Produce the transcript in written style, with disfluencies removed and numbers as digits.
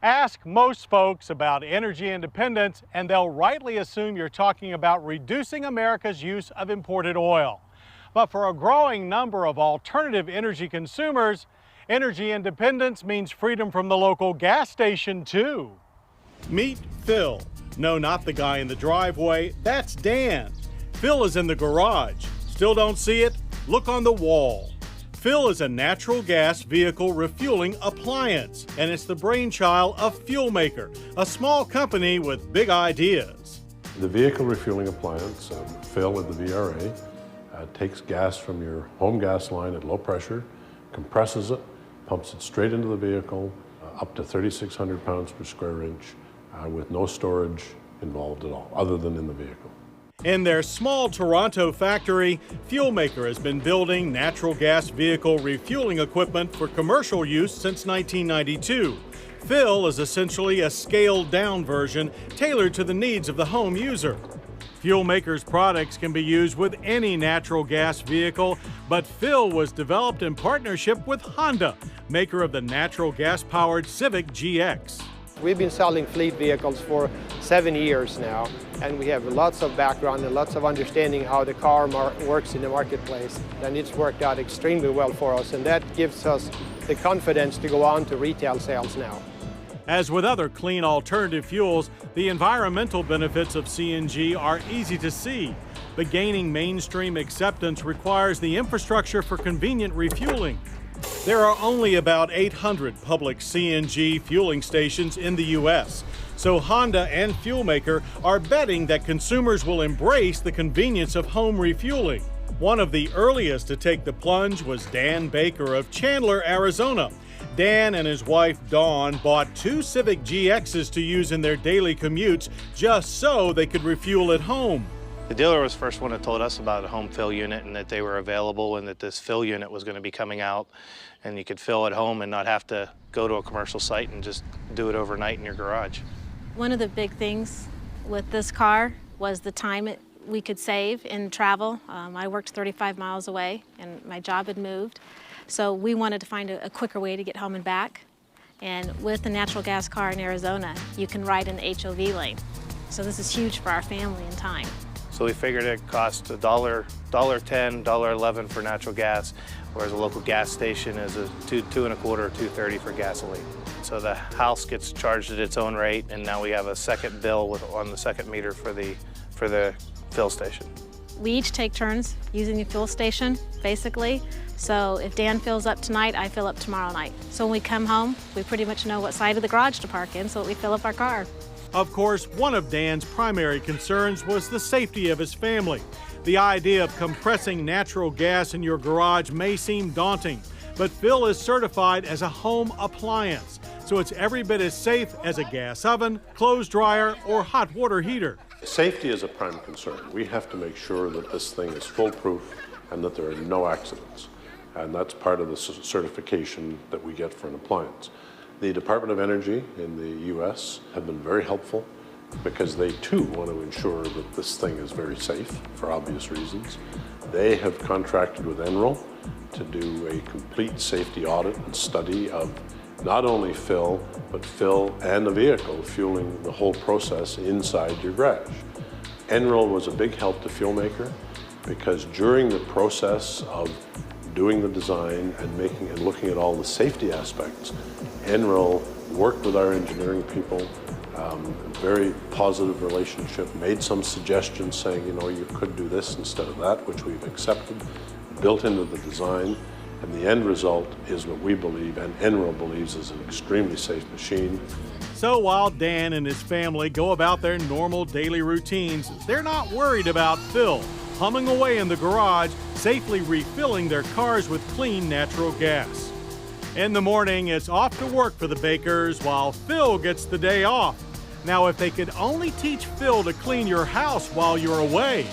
Ask most folks about energy independence and they'll rightly assume you're talking about reducing America's use of imported oil. But for a growing number of alternative energy consumers, energy independence means freedom from the local gas station too. Meet Phil. No, not the guy in the driveway, that's Dan. Phil is in the garage. Still don't see it? Look on the wall. Phil is a natural gas vehicle refueling appliance, and it's the brainchild of FuelMaker, a small company with big ideas. The vehicle refueling appliance, Phil at the VRA, takes gas from your home gas line at low pressure, compresses it, pumps it straight into the vehicle, up to 3,600 pounds per square inch, with no storage involved at all, other than in the vehicle. In their small Toronto factory, FuelMaker has been building natural gas vehicle refueling equipment for commercial use since 1992. Phil is essentially a scaled-down version tailored to the needs of the home user. FuelMaker's products can be used with any natural gas vehicle, but Phil was developed in partnership with Honda, maker of the natural gas-powered Civic GX. We've been selling fleet vehicles for 7 years now, and we have lots of background and lots of understanding how the car works in the marketplace. And it's worked out extremely well for us, and that gives us the confidence to go on to retail sales now. As with other clean alternative fuels, the environmental benefits of CNG are easy to see, but gaining mainstream acceptance requires the infrastructure for convenient refueling. There are only about 800 public CNG fueling stations in the U.S., so Honda and FuelMaker are betting that consumers will embrace the convenience of home refueling. One of the earliest to take the plunge was Dan Baker of Chandler, Arizona. Dan and his wife Dawn bought 2 Civic GXs to use in their daily commutes just so they could refuel at home. The dealer was the first one that told us about a home fill unit and that they were available and that this fill unit was going to be coming out and you could fill at home and not have to go to a commercial site and just do it overnight in your garage. One of the big things with this car was the time we could save in travel. I worked 35 miles away and my job had moved, so we wanted to find a quicker way to get home and back. And with the natural gas car in Arizona, you can ride in the HOV lane. So this is huge for our family and time. So we figured it cost $1.10, $1.11 for natural gas, whereas a local gas station is a $2.25, $2.30 for gasoline. So the house gets charged at its own rate, and now we have a second bill on the second meter for the fill station. We each take turns using the fuel station, basically. So if Dan fills up tonight, I fill up tomorrow night. So when we come home, we pretty much know what side of the garage to park in so that we fill up our car. Of course, one of Dan's primary concerns was the safety of his family. The idea of compressing natural gas in your garage may seem daunting, but Phil is certified as a home appliance, so it's every bit as safe as a gas oven, clothes dryer, or hot water heater. Safety is a prime concern. We have to make sure that this thing is foolproof and that there are no accidents. And that's part of the certification that we get for an appliance. The Department of Energy in the U.S. have been very helpful because they too want to ensure that this thing is very safe for obvious reasons. They have contracted with Enroll to do a complete safety audit and study of not only Phil, but Phil and the vehicle fueling the whole process inside your garage. Enroll was a big help to FuelMaker because during the process of doing the design and looking at all the safety aspects, Enroll worked with our engineering people, very positive relationship, made some suggestions saying, you know, you could do this instead of that, which we've accepted, built into the design, and the end result is what we believe and Enroll believes is an extremely safe machine. So while Dan and his family go about their normal daily routines, they're not worried about Phil, humming away in the garage, safely refilling their cars with clean natural gas. In the morning, it's off to work for the Bakers while Phil gets the day off. Now, if they could only teach Phil to clean your house while you're away,